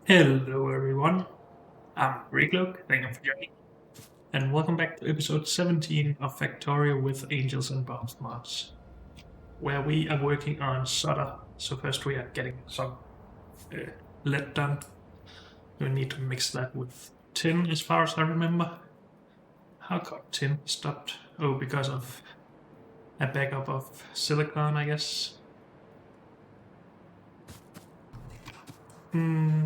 Hello, everyone. I'm Ricklock. Thank you for joining, and welcome back to episode 17 of Factorio with Angels and Bombs mods, where we are working on solder. So first we are getting some uh, lead done. We need to mix that with tin, as far as I remember. How come tin stopped? Oh, because of a backup of silicon, I guess. Hmm.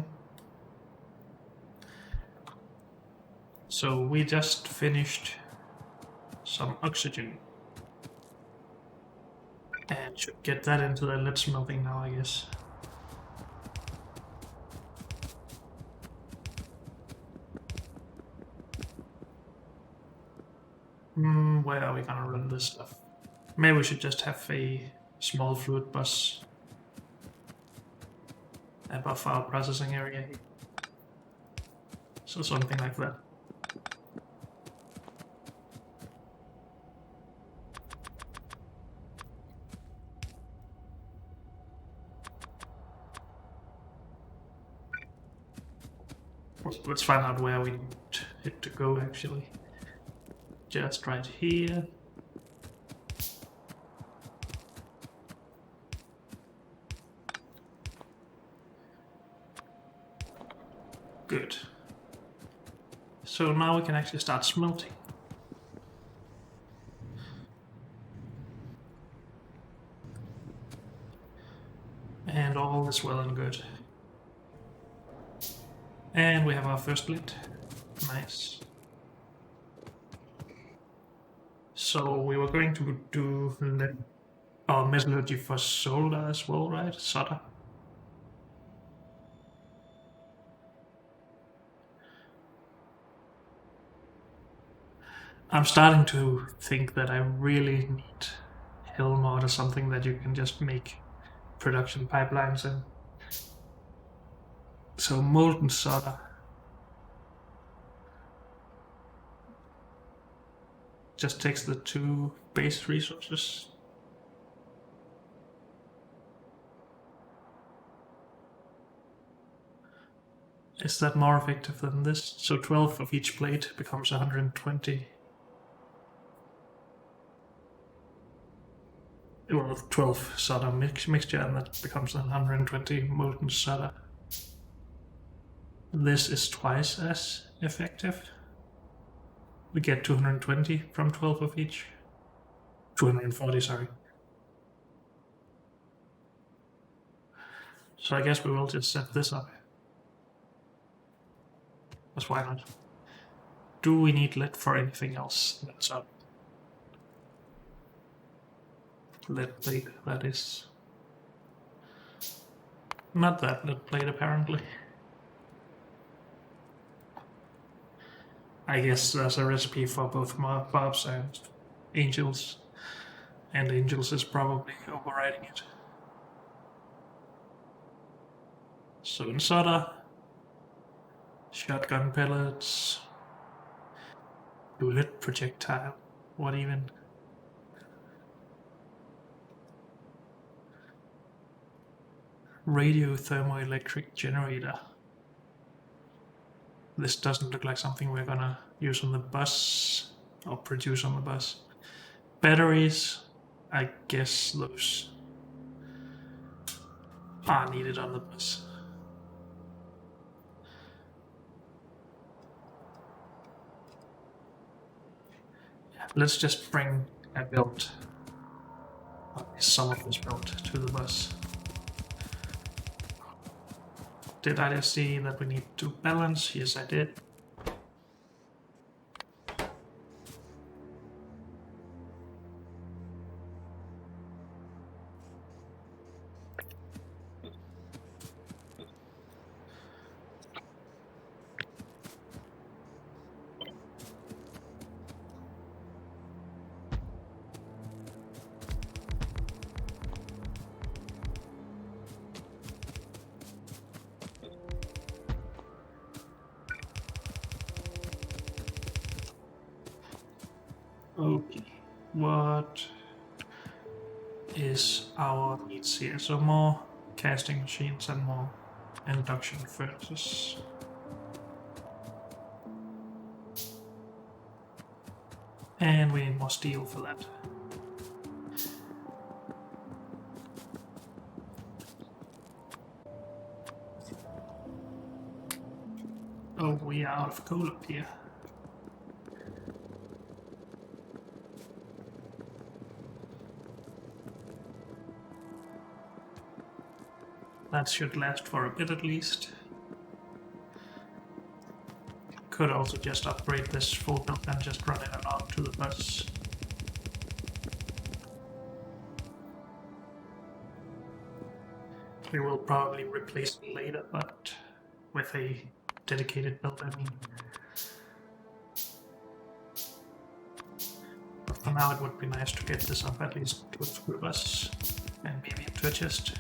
So we just finished some oxygen and should get that into the lead smelting now, I guess. Where are we gonna run this stuff? Maybe we should just have a small fluid bus above our processing area. So something like that. Let's find out where we need it to go actually. Just right here. Good. So now we can actually start smelting. And all is well and good. And we have our first lid. Nice. So we were going to do our metallurgy for solder as well, right? Solder. I'm starting to think that I really need Helmod or something that you can just make production pipelines in. So molten solder just takes the two base resources. Is that more effective than this? So 12 of each plate becomes 120. Well, 12 solder mixture, and that becomes 120 molten solder. This is twice as effective. We get 220 from 12 of each. 240, sorry. So I guess we will just set this up. Because why not? Do we need lead for anything else? That's up. Lead plate, that is. Not that lead plate, apparently. I guess there's a recipe for both Bobs and Angels, and Angels is probably overriding it. So in solder, shotgun pellets, bullet projectile, what even? Radio thermoelectric generator. This doesn't look like something we're gonna use on the bus or produce on the bus. Batteries, I guess those are needed on the bus. Let's just bring a build, some of this build to the bus. Did I just see that we need to balance? Yes, I did. Okay, what is our needs here? So more casting machines and more induction furnaces. And we need more steel for that. Oh, we are out of coal up here. That should last for a bit at least. Could also just upgrade this full build and just run it along to the bus. We will probably replace it later, but with a dedicated build, I mean. But for now it would be nice to get this up at least to a school bus and maybe into a chest.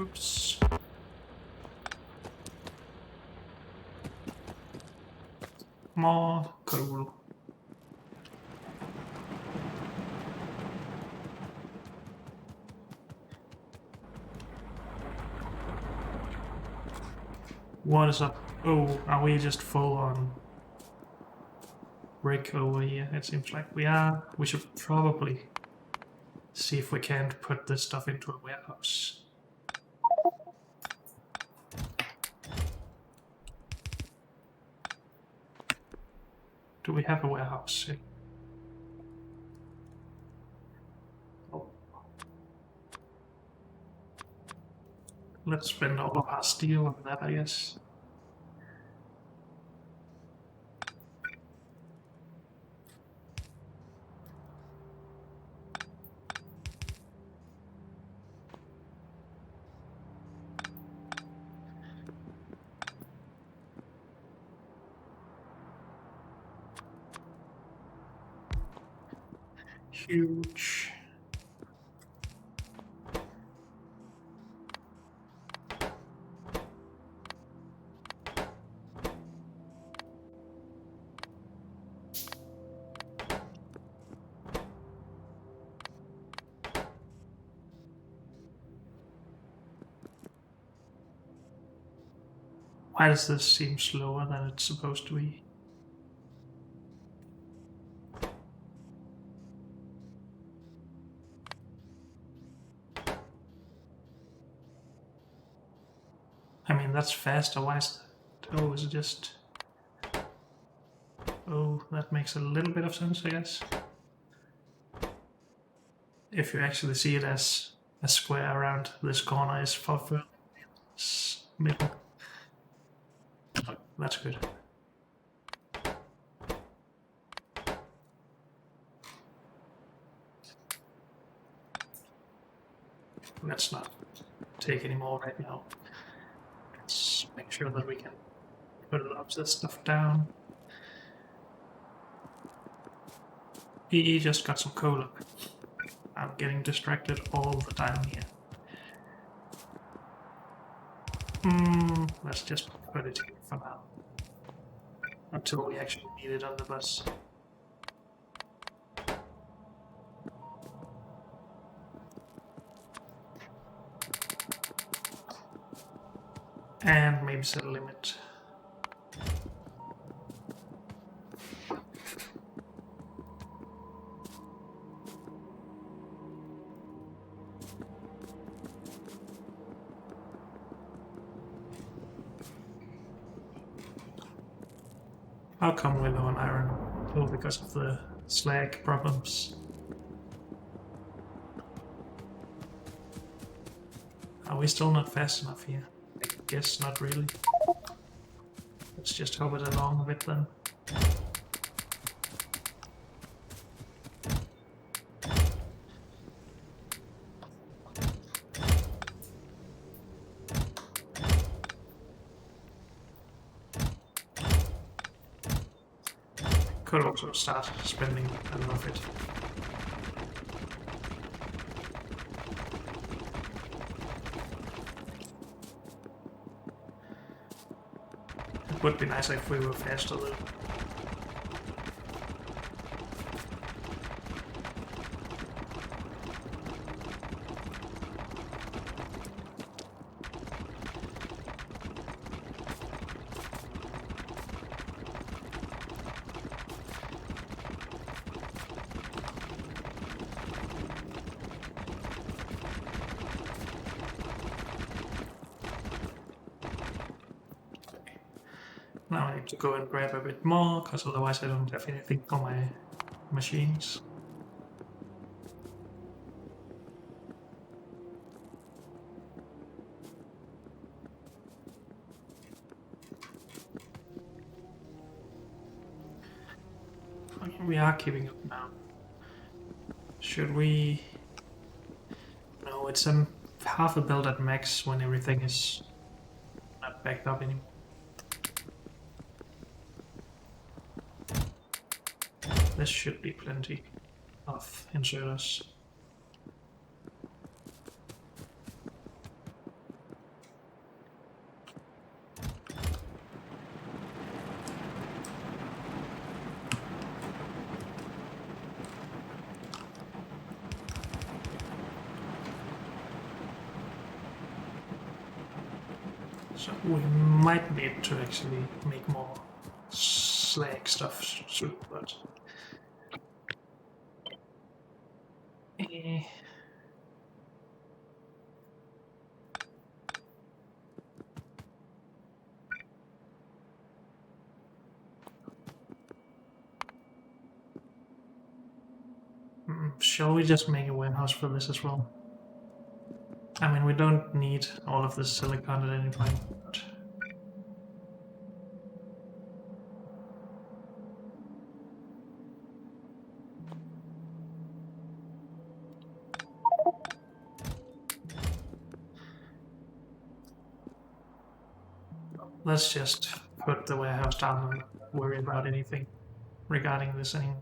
Oops. More coal. What is up? Oh, are we just full on brick over here? It seems like we are. We should probably see if we can't put this stuff into a warehouse. Do we have a warehouse? Oh. Let's spend all of our steel on that, I guess. Huge. Why does this seem slower than it's supposed to be? I mean, that's faster. Why is that? Oh, is it just... Oh, that makes a little bit of sense, I guess. If you actually see it as a square around this corner is for middle. Oh, that's good. Let's not take any more right now. Let's make sure that we can put a lot of this stuff down. He just got some coal up. I'm getting distracted all the time here. Let's just put it here for now. Until we actually need it on the bus. And maybe set a limit. How come we're low on iron? Oh, because of the slag problems. Are we still not fast enough here? I guess not really. Let's just hover it along a bit then. Could also start spending a lot of it. It would be nice if we were faster though. Now I need to go and grab a bit more, because otherwise I don't have anything on my machines. We are keeping up now. Should we... No, it's half a build at max when everything is not backed up anymore. This should be plenty of inserters. So we might need to actually make more slag stuff soon, but... Shall we just make a warehouse for this as well? I mean, we don't need all of this silicon at any point, but... Let's just put the warehouse down and worry about anything regarding this anymore.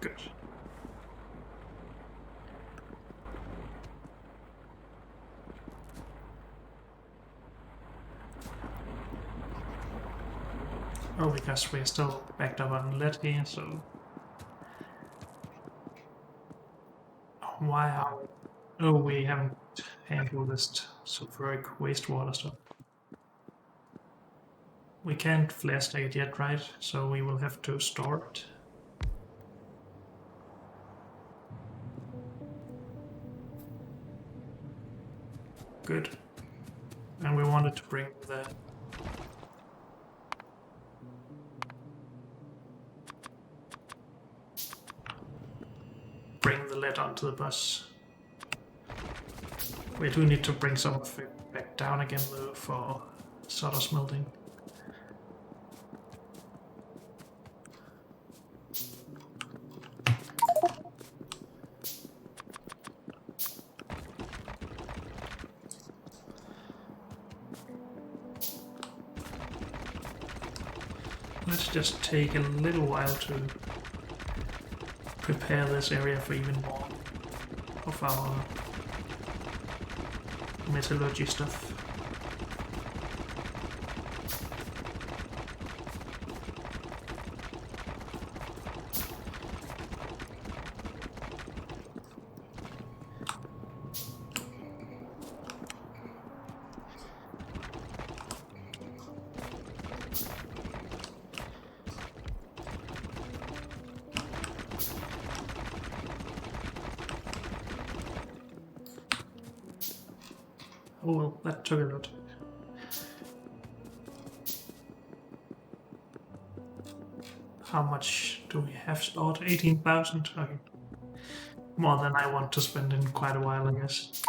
Good. Oh, because we're still backed up on lead here, so... Why are we... Oh, we haven't handled this sulfuric wastewater stuff. We can't flare stack it yet, right? So we will have to store it. Good. And we wanted to bring the... lead onto the bus. We do need to bring some of it back down again though for solder smelting. Let's just take a little while to prepare this area for even more of our metallurgy stuff. Oh well, that took a lot. How much do we have stored? 18,000? Okay. More than I want to spend in quite a while, I guess.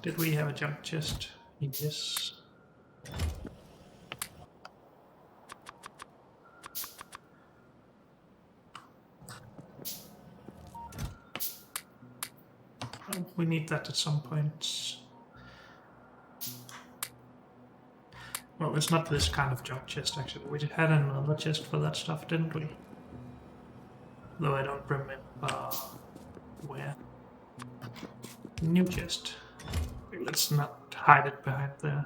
Did we have a junk chest? Yes. Oh, we need that at some point. Well, it's not this kind of junk chest, actually. We had another chest for that stuff, didn't we? Though I don't remember where. New chest. Let's not hide it behind there.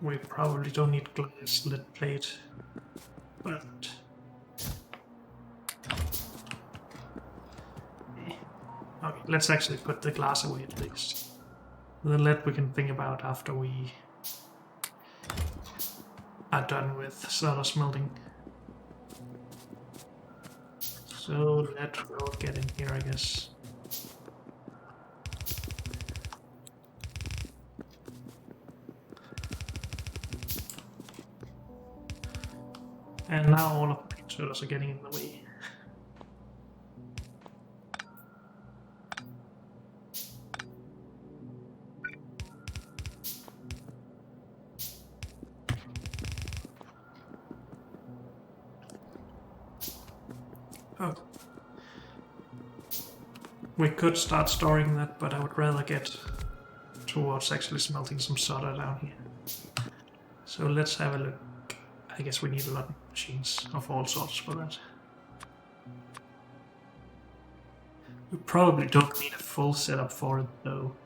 We probably don't need glass lead plate, but okay, let's actually put the glass away at least. The lead we can think about after we are done with soda smelting. So lead will get in here, I guess. And now all of the sodas are getting in the way. Oh. We could start storing that, but I would rather get towards actually smelting some soda down here. So let's have a look. I guess we need a lot of machines of all sorts for that. We probably don't need a full setup for it though.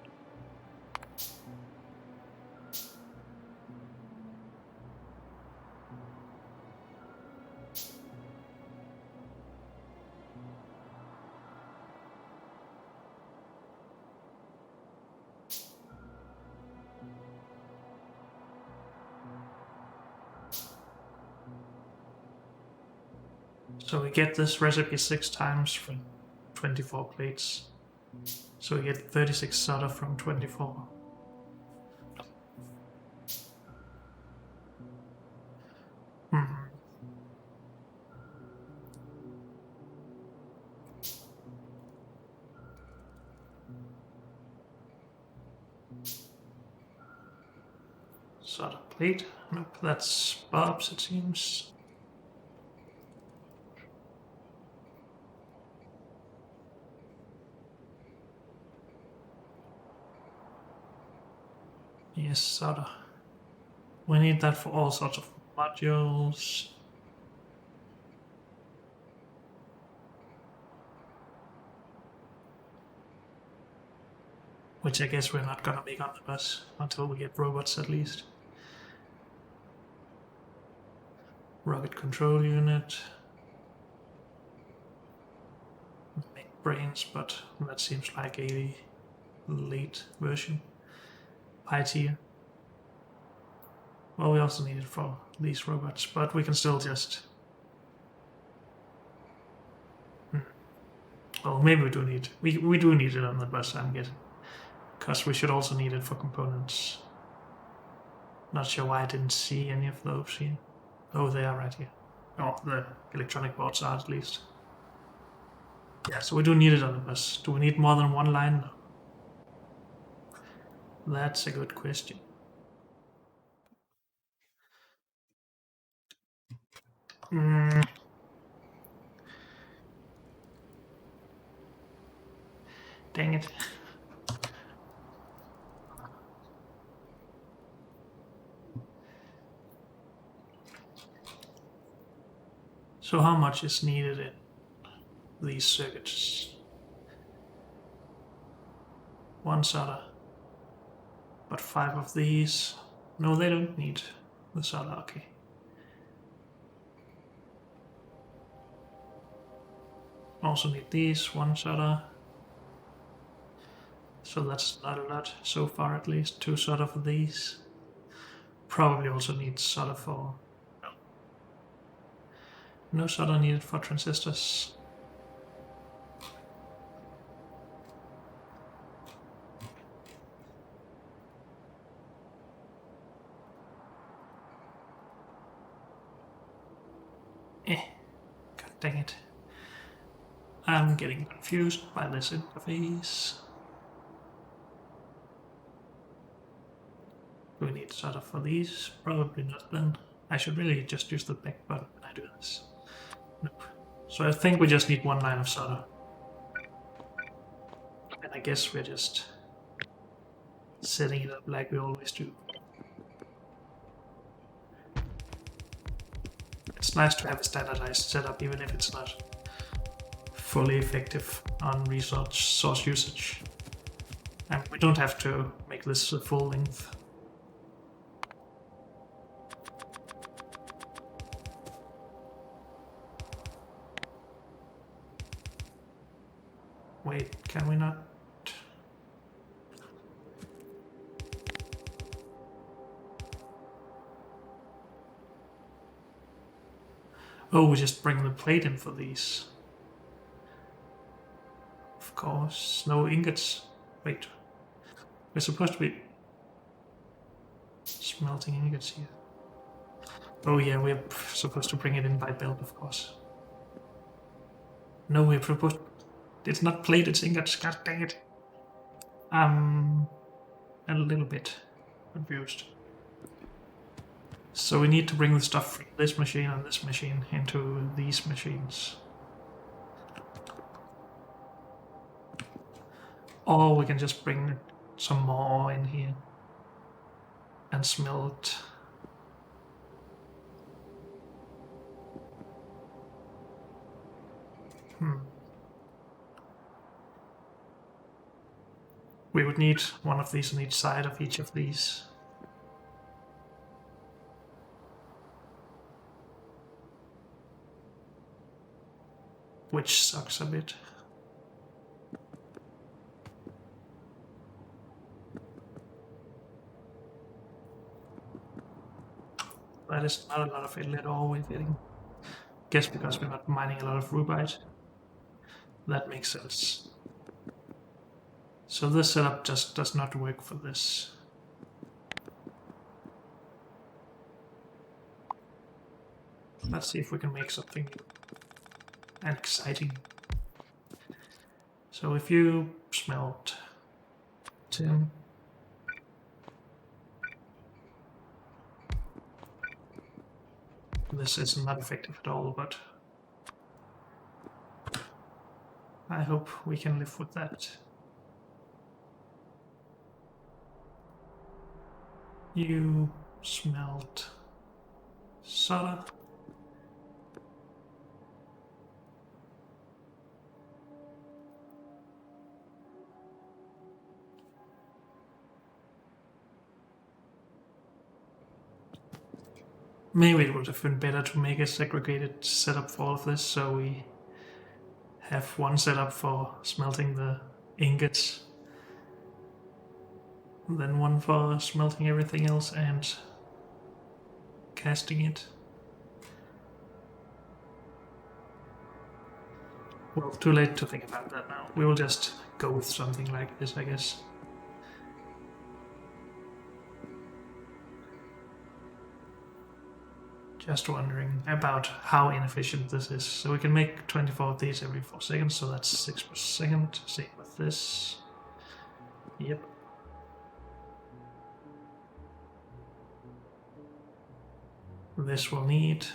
So we get this recipe 6 times from 24 plates. So we get 36 soda from 24. Soda plate? Nope, that's Bob's, it seems. Yes, soda. We need that for all sorts of modules. Which I guess we're not gonna make on the bus until we get robots at least. Rocket control unit. Make brains, but that seems like a late version. High tier. Well, we also need it for these robots, but we can still just... Well, maybe we do need... We do need it on the bus, I'm guessing. Because we should also need it for components. Not sure why I didn't see any of those here. Oh, they are right here. Oh, the electronic boards are at least. Yeah, so we do need it on the bus. Do we need more than one line? That's a good question. Dang it. So how much is needed in these circuits? One solder. But 5 of these... No, they don't need the solder, okay. Also need these, 1 solder. So that's not a lot so far, at least. 2 solder for these. Probably also need solder for... No solder needed for transistors. God dang it. I'm getting confused by this interface. Do we need solder for these? Probably not then. I should really just use the back button when I do this. Nope. So I think we just need 1 line of solder. And I guess we're just setting it up like we always do. It's nice to have a standardized setup, even if it's not fully effective on resource source usage. And we don't have to make this a full length. Wait, can we not? Oh, we just bring the plate in for these. Of course, no ingots. Wait, we're supposed to be smelting ingots here. Oh yeah, we're supposed to bring it in by belt, of course. No, we're supposed... It's not plate, it's ingots. God dang it. I'm a little bit confused. So we need to bring the stuff from this machine and this machine into these machines. Or we can just bring some more in here and smelt. We would need one of these on each side of each of these. Which sucks a bit. That is not a lot of inlet ore we're getting. Guess because we're not mining a lot of rubite. That makes sense. So this setup just does not work for this. Let's see if we can make something new and exciting. So if you smelt 10, this is not effective at all, but I hope we can live with that. You smelt solder. Maybe it would have been better to make a segregated setup for all of this, so we have one setup for smelting the ingots, then one for smelting everything else and casting it. Well, too late to think about that now. We will just go with something like this, I guess. Just wondering about how inefficient this is. So we can make 24 of these every 4 seconds, so that's 6 per second. Same with this. Yep. This will need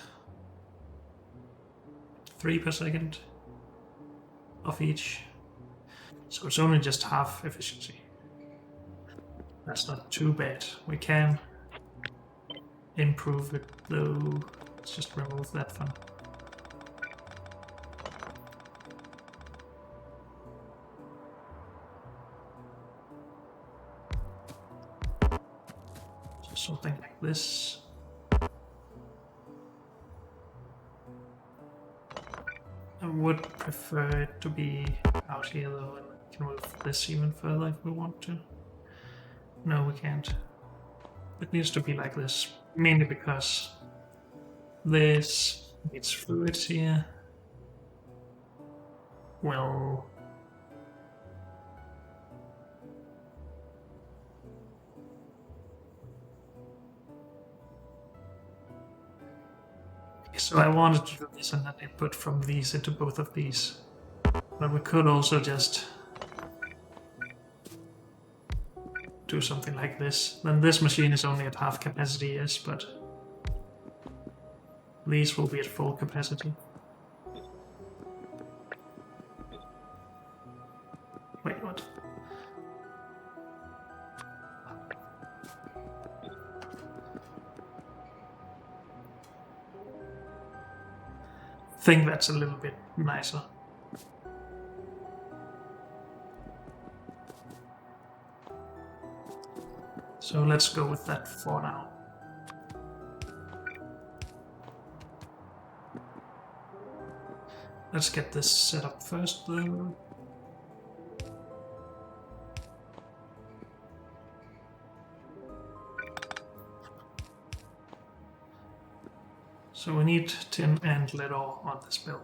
3 per second of each. So it's only just half efficiency. That's not too bad. We can improve it though. Let's just remove that fun. So something like this. I would prefer it to be out here though, We can move this even further if we want to. No, we can't. It needs to be like this, mainly because this needs fluids here. Well, so I wanted to do this and then input from these into both of these. But we could also just do something like this. Then this machine is only at half capacity, yes, but these will be at full capacity. Wait, what? I think that's a little bit nicer. So let's go with that for now. Let's get this set up first though. So we need tin and lead ore on this build.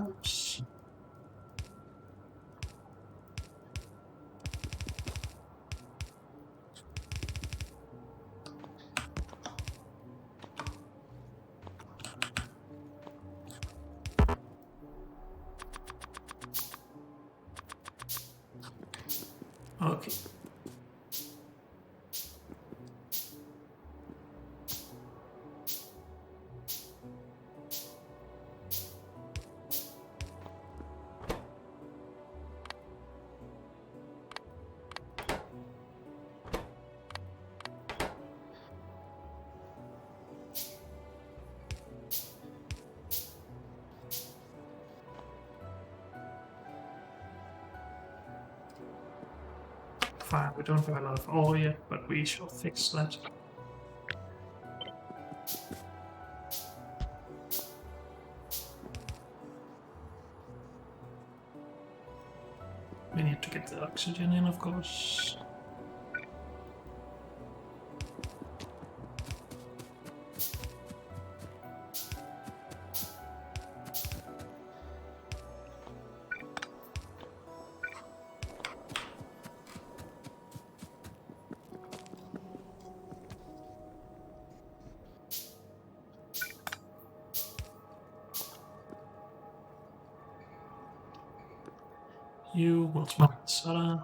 Oops. Okay. Fine, we don't have a lot of ore yet, but we shall fix that. We need to get the oxygen in, of course. You will smell the soda.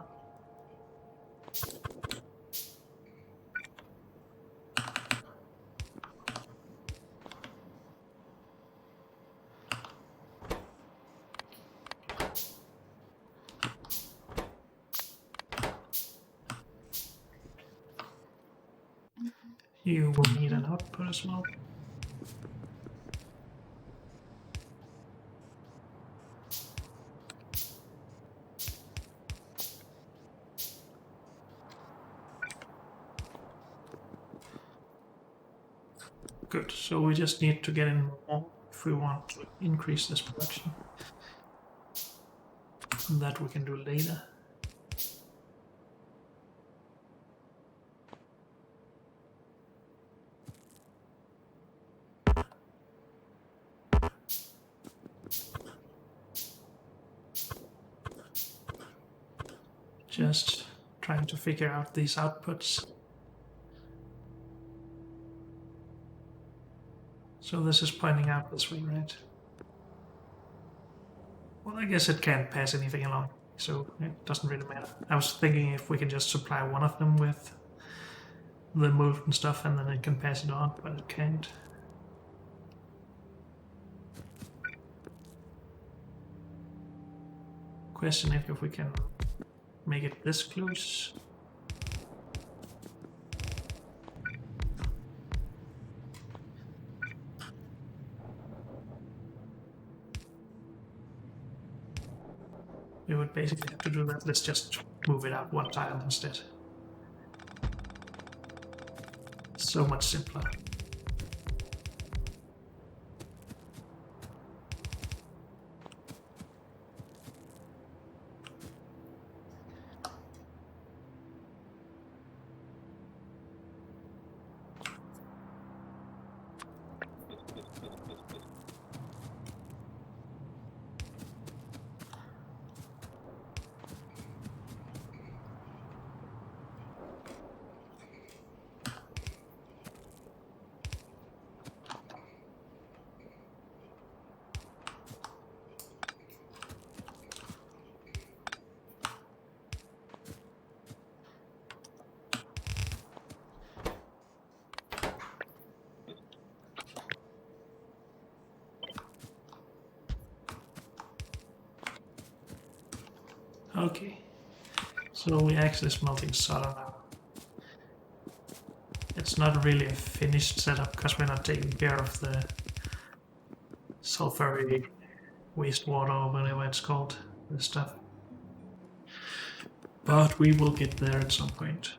You will need an output as well. Good, so we just need to get in more if we want to increase this production. That we can do later. Just trying to figure out these outputs. So this is pointing out this way, right? Well, I guess it can't pass anything along, so it doesn't really matter. I was thinking if we can just supply one of them with the molten stuff and then it can pass it on, but it can't. Question if we can make it this close. we would basically have to do that. Let's just move it up one tile instead. So much simpler. Okay, so we actually smelting solder now. It's not really a finished setup because we're not taking care of the sulfuric wastewater or whatever it's called, this stuff. But we will get there at some point.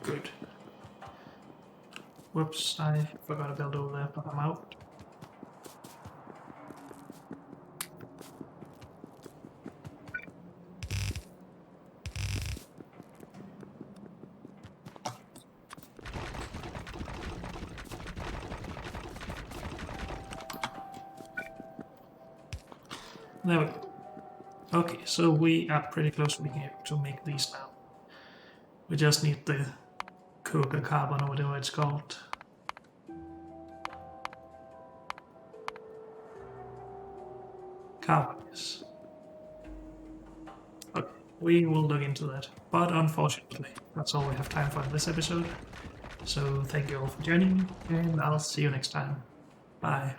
Good. Whoops, I forgot to build over there, but I'm out. There we go. Okay, so we are pretty close to being able to make these now. We just need the coca carbon or whatever it's called. Carbon, yes. Okay, we will look into that. But unfortunately, that's all we have time for in this episode. So thank you all for joining, and I'll see you next time. Bye.